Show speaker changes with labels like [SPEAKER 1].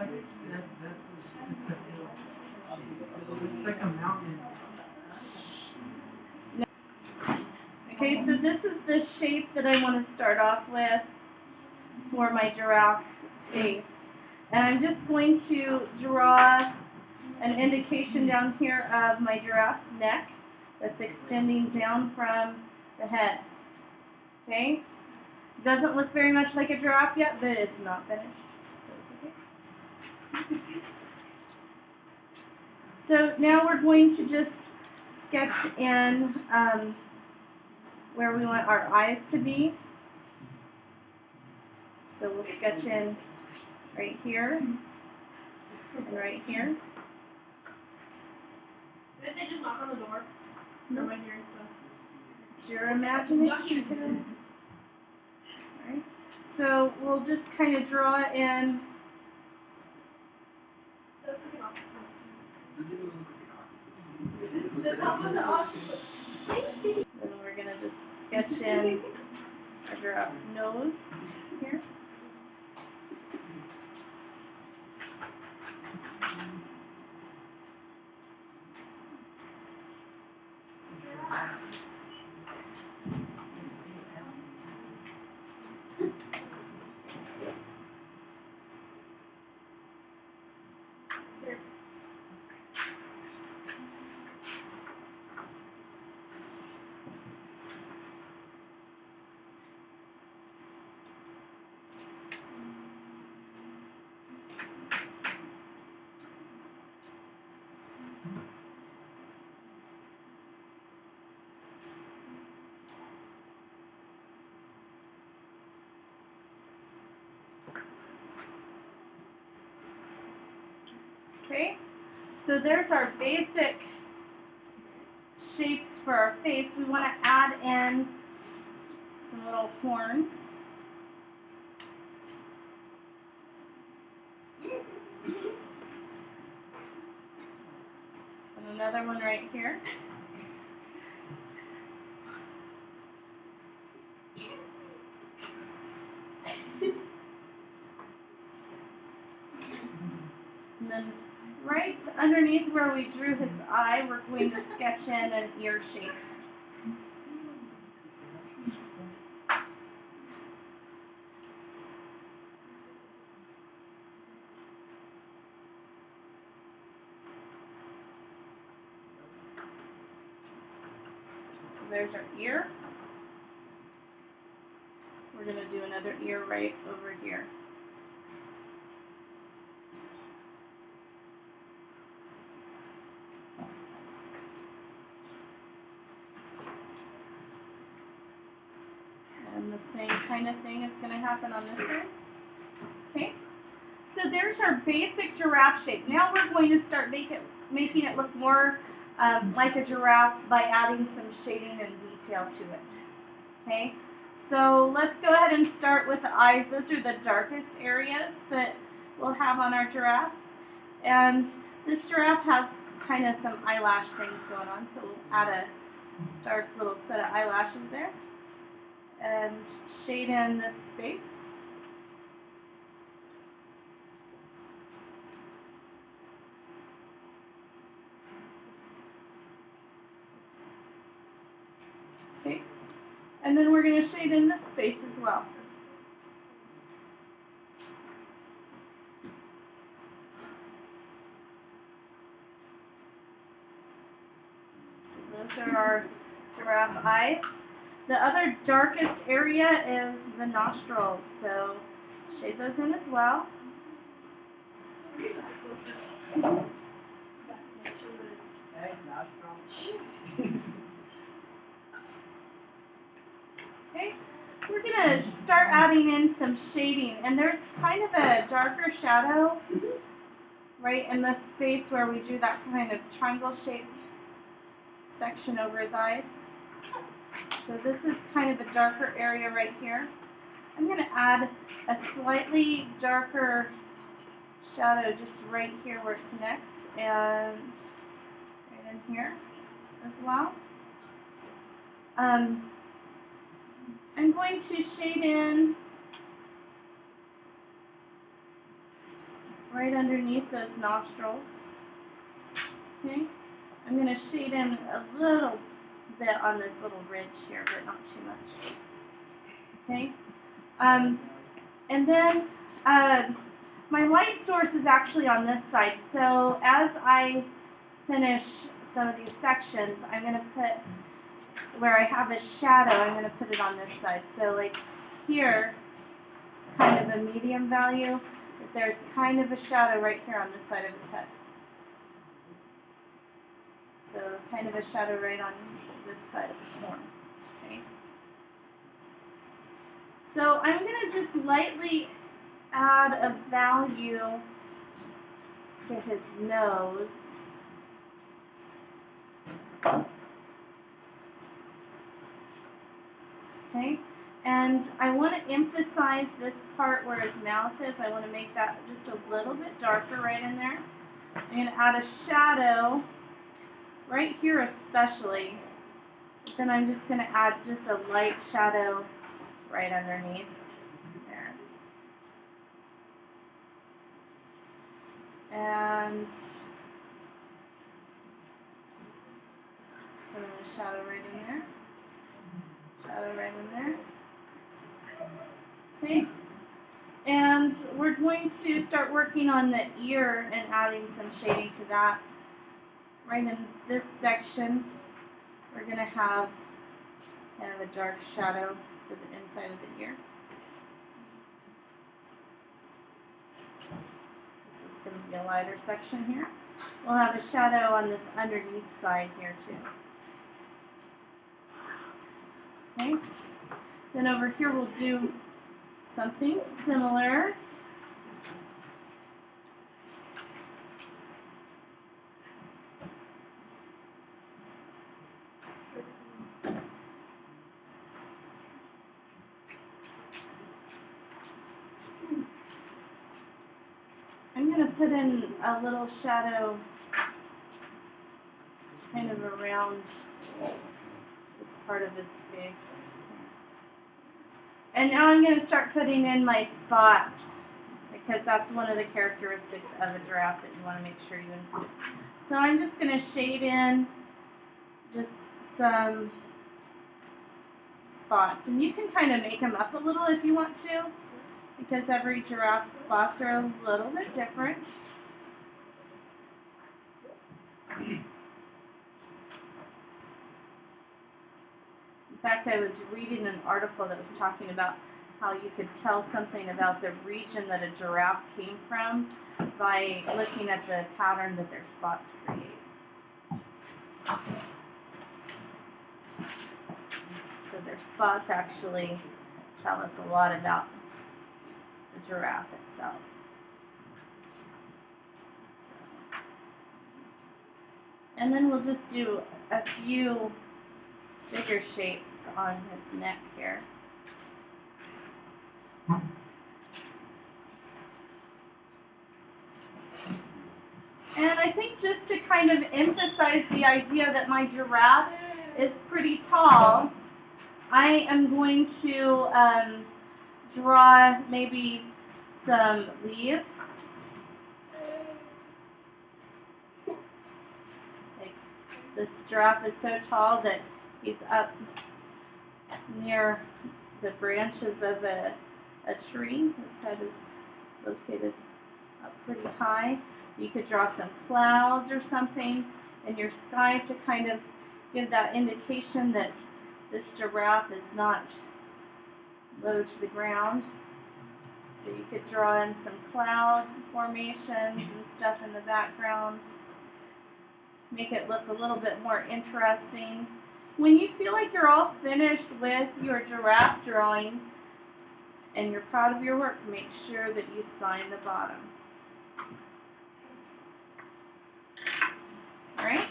[SPEAKER 1] It's like a mountain.
[SPEAKER 2] Okay, so this is the shape that I want to start off with for my giraffe face. And I'm just going to draw an indication down here of my giraffe's neck that's extending down from the head. Okay? Doesn't look very much like a giraffe yet, but it's not finished. So now we're going to just sketch in where we want our eyes to be. So we'll sketch in right here and right here.
[SPEAKER 3] Didn't they just knock on the door?
[SPEAKER 2] No.
[SPEAKER 3] Or am I hearing stuff?
[SPEAKER 2] It's your imagination. Alright. So we'll just kind of draw in. Then we're going to just sketch in our giraffe's nose here. Okay, so there's our basic shapes for our face. We want to add in some little horns. And another one right here. And then right underneath where we drew his eye, we're going to sketch in an ear shape. So there's our ear. We're going to do another ear right over here. And the same kind of thing is going to happen on this side. Okay? So there's our basic giraffe shape. Now we're going to start making it look more like a giraffe by adding some shading and detail to it. Okay? So let's go ahead and start with the eyes. Those are the darkest areas that we'll have on our giraffe. And this giraffe has kind of some eyelash things going on, so we'll add a dark little set of eyelashes there. And shade in this space. Okay. And then we're going to shade in this space as well. Those are our giraffe eyes. The other darkest area is the nostrils, so shade those in as well. Okay, we're going to start adding in some shading, and there's kind of a darker shadow right in the space where we drew that kind of triangle-shaped section over his eyes. So this is kind of a darker area right here. I'm going to add a slightly darker shadow just right here where it connects, and right in here as well. I'm going to shade in right underneath those nostrils. Okay? I'm going to shade in a little bit on this little ridge here, but not too much. Okay? And then my light source is actually on this side, so as I finish some of these sections, I'm going to put, where I have a shadow, I'm going to put it on this side. So like here, kind of a medium value, but there's kind of a shadow right here on this side of his head. So kind of a shadow right on this side of the horn. Okay. So I'm going to just lightly add a value to his nose. Okay, and I want to emphasize this part where his mouth is. I want to make that just a little bit darker right in there. I'm going to add a shadow right here especially. But then I'm just going to add just a light shadow right underneath there. And put in a shadow right in there. Shadow right in there. Okay. And we're going to start working on the ear and adding some shading to that. Right in this section, we're going to have kind of a dark shadow to the inside of the ear. This is going to be a lighter section here. We'll have a shadow on this underneath side here too. Okay. Then over here we'll do something similar. I'm going to put in a little shadow kind of around this part of his face. And now I'm going to start putting in my spots, because that's one of the characteristics of a giraffe that you want to make sure you include. So I'm just going to shade in just some spots. And you can kind of make them up a little if you want to, because every giraffe spots are a little bit different. In fact, I was reading an article that was talking about how you could tell something about the region that a giraffe came from by looking at the pattern that their spots create. So their spots actually tell us a lot about the giraffe itself. And then we'll just do a few bigger shapes on his neck here. And I think just to kind of emphasize the idea that my giraffe is pretty tall, I am going to draw maybe some leaves. Like this giraffe is so tall that he's up near the branches of a tree. His head is located up pretty high. You could draw some clouds or something in your sky to kind of give that indication that this giraffe is not low to the ground. So you could draw in some cloud formations and stuff in the background. Make it look a little bit more interesting. When you feel like you're all finished with your giraffe drawing and you're proud of your work, make sure that you sign the bottom. All right?